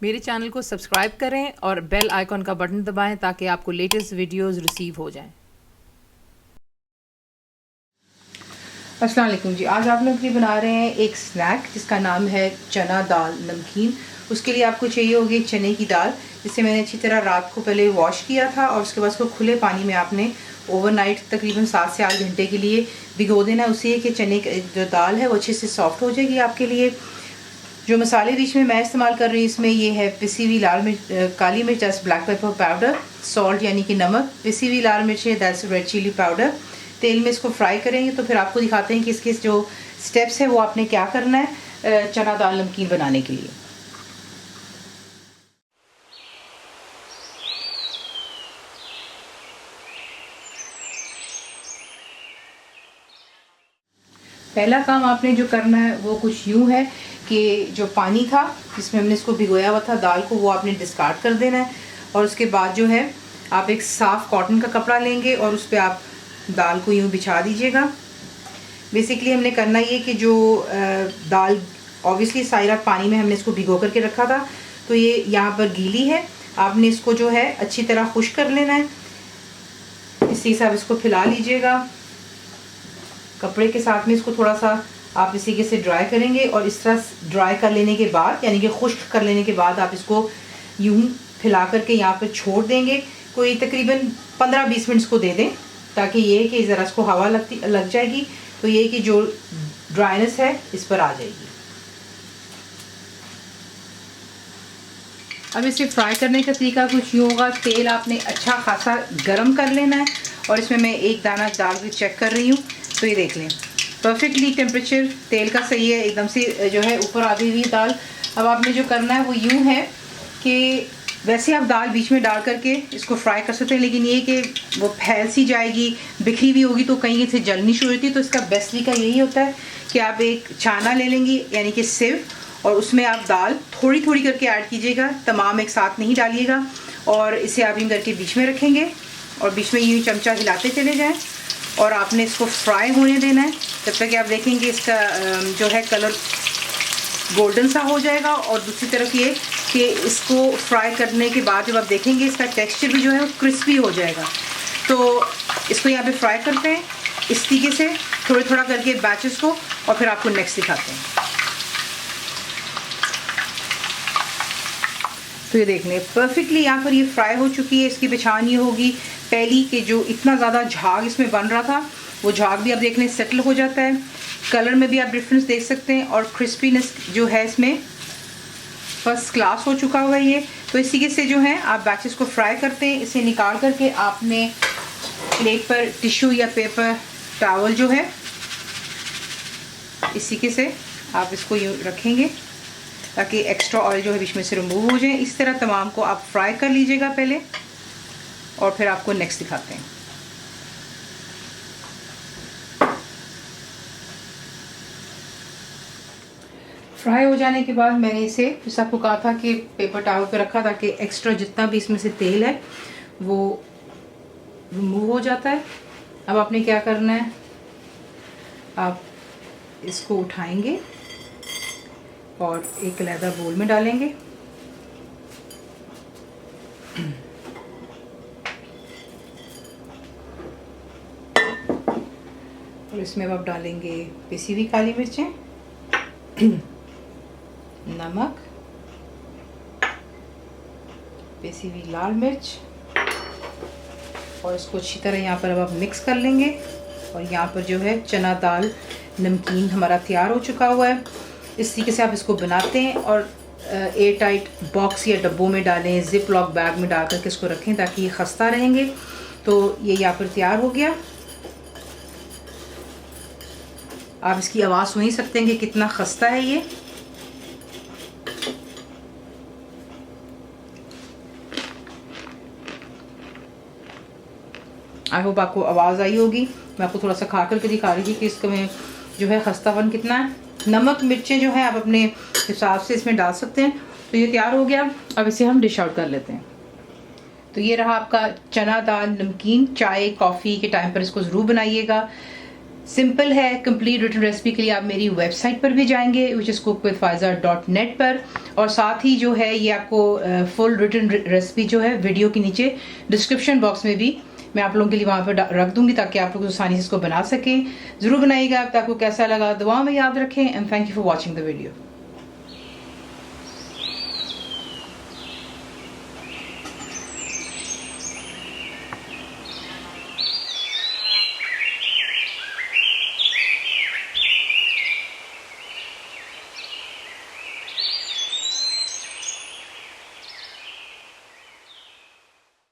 मेरे चैनल को सब्सक्राइब करें और बेल आइकॉन का बटन दबाएं ताकि आपको लेटेस्ट वीडियोस रिसीव हो जाएं। अस्सलाम वालेकुम जी, आज आप लोग के लिए बना रहे हैं एक स्नैक जिसका नाम है चना दाल नमकीन। उसके लिए आपको चाहिए होगी चने की दाल, जिसे मैंने अच्छी तरह रात को पहले वॉश किया था और उसके बाद उसको खुले पानी में आपने ओवरनाइट तकरीबन 7 से 8 घंटे के लिए भिगो देना। उससे कि चने की जो दाल है वो अच्छे से सॉफ्ट हो जाएगी आपके लिए। जो मसाले बीच में मैं इस्तेमाल कर रही हूँ इसमें ये है पिसी हुई लाल मिर्च, काली मिर्च that's black pepper powder, salt यानी कि नमक, पिसी हुई लाल मिर्च है दैट्स रेड चिली पाउडर। तेल में इसको फ्राई करेंगे तो फिर आपको दिखाते हैं कि इसके जो स्टेप्स है वो आपने क्या करना है चना दाल नमकीन बनाने के लिए। पहला काम आपने जो करना है वो कुछ यूँ है कि जो पानी था जिसमें हमने इसको भिगोया हुआ था दाल को, वो आपने डिस्कार्ड कर देना है। और उसके बाद जो है आप एक साफ़ कॉटन का कपड़ा लेंगे और उस पर आप दाल को यूँ बिछा दीजिएगा। बेसिकली हमने करना ये कि जो दाल ऑब्वियसली सारी रात पानी में हमने इसको भिगो करके रखा था, तो ये यहाँ पर गीली है। आपने इसको जो है अच्छी तरह खुश्क कर लेना है। इसी से आप इसको फैला लीजिएगा कपड़े के साथ में। इसको थोड़ा सा आप इसी के से ड्राई करेंगे और इस तरह ड्राई कर लेने के बाद यानी कि खुश्क कर लेने के बाद आप इसको यूं फैला करके यहाँ पर छोड़ देंगे। कोई तकरीबन 15-20 मिनट्स को दे दें ताकि ये कि ज़रा इसको हवा लग जाएगी तो ये कि जो ड्राइनेस है इस पर आ जाएगी। अब इसे फ्राई करने का तरीका कुछ यूँ होगा, तेल आपने अच्छा खासा गर्म कर लेना है और इसमें मैं एक दाना डाल के चेक कर रही हूँ तो ये देख लें परफेक्टली टेम्परेचर तेल का सही है, एकदम से जो है ऊपर आ गई हुई दाल। अब आपने जो करना है वो यूँ है कि वैसे आप दाल बीच में डाल करके इसको फ्राई कर सकते हैं, लेकिन ये कि वो फैल सी जाएगी, बिखरी हुई होगी तो कहीं से जलनी शुरू होती है। तो इसका बेस्ट तरीका यही होता है कि आप एक छाना ले लेंगी यानी कि सिव, और उसमें आप दाल थोड़ी थोड़ी करके ऐड कीजिएगा, तमाम एक साथ नहीं डालिएगा। और इसे आप यूँ करके बीच में रखेंगे और बीच में यूँ चमचा हिलाते चले जाएँ और आपने इसको फ्राई होने देना है जब तक कि आप देखेंगे इसका जो है कलर गोल्डन सा हो जाएगा। और दूसरी तरफ ये कि इसको फ्राई करने के बाद जब आप देखेंगे इसका टेक्सचर भी जो है वो क्रिस्पी हो जाएगा। तो इसको यहाँ पे फ्राई करते हैं इस तरीके से थोड़ा थोड़ा करके बैचेस को, और फिर आपको नेक्स्ट दिखाते हैं। तो ये देख लें परफेक्टली यहाँ पर ये फ्राई हो चुकी है। इसकी पहचान ये होगी पहली कि जो इतना ज़्यादा झाग इसमें बन रहा था वो झाग भी आप देख लें सेटल हो जाता है। कलर में भी आप डिफरेंस देख सकते हैं और क्रिस्पीनेस जो है इसमें फर्स्ट क्लास हो चुका हुआ है ये। तो इसी के से जो है आप बैचेस को फ्राई करते हैं। इसे निकाल करके आपने प्लेट पर टिश्यू या पेपर टॉवल जो है इसी के से आप इसको यूँ रखेंगे ताकि एक्स्ट्रा ऑयल जो है बीच में से रिमूव हो जाए। इस तरह तमाम को आप फ्राई कर लीजिएगा पहले और फिर आपको नेक्स्ट दिखाते हैं। फ्राई हो जाने के बाद मैंने इसे जैसे आपको कहा था कि पेपर टॉवल पे रखा ताकि एक्स्ट्रा जितना भी इसमें से तेल है वो रिमूव हो जाता है। अब आपने क्या करना है, आप इसको उठाएंगे और एक अलग बोल में डालेंगे। और इसमें अब आप डालेंगे पिसी हुई काली मिर्चें, नमक, पिसी हुई लाल मिर्च, और इसको अच्छी तरह यहाँ पर अब आप मिक्स कर लेंगे। और यहाँ पर जो है चना दाल नमकीन हमारा तैयार हो चुका हुआ है। इस तरीके से आप इसको बनाते हैं और एयर टाइट बॉक्स या डब्बों में डालें, जिप लॉक बैग में डाल करके इसको रखें ताकि ये खस्ता रहेंगे। तो ये यहाँ पर तैयार हो गया। आप इसकी आवाज़ सुन ही सकते हैं कि कितना खस्ता है ये। आई होप आपको आवाज़ आई होगी। मैं आपको थोड़ा सा खा करके दिखा रही थी कि इसमें जो है खस्तापन कितना है। नमक मिर्चें जो है आप अपने हिसाब से इसमें डाल सकते हैं। तो ये तैयार हो गया। अब इसे हम डिश आउट कर लेते हैं। तो ये रहा आपका चना दाल नमकीन। चाय कॉफ़ी के टाइम पर इसको ज़रूर बनाइएगा। सिंपल है। कंप्लीट रिटन रेसिपी के लिए आप मेरी वेबसाइट पर भी जाएंगे विच इज़ cookwithfaiza.net पर, और साथ ही जो है ये आपको फुल रिटन रेसिपी जो है वीडियो के नीचे डिस्क्रिप्शन बॉक्स में भी मैं आप लोगों के लिए वहाँ पर रख दूंगी ताकि आप लोग आसानी से इसको बना सकें। ज़रूर बनाइएगा। आपको कैसा लगा दुआ में याद रखें, and thank you for watching the video.